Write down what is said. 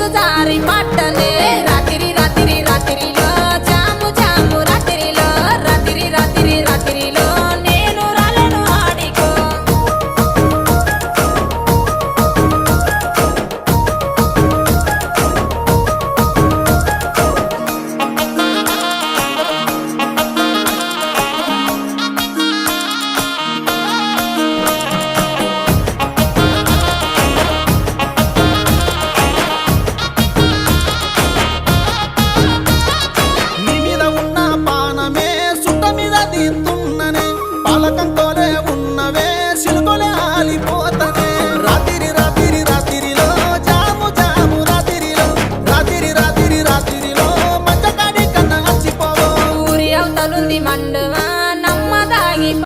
నీరు జారి పట్టనే రాత్రి రాత్రి రాత్రిలో జాము జాము రాత్రిలో రాత్రి రాత్రి రాత్రిలో నేను రాలేను ఆడికో నీ మీద ఉన్న పానమే సుట్ట మీద తీస్తున్ననే పాలకంతోనే ఉన్నవే సిలుకొలే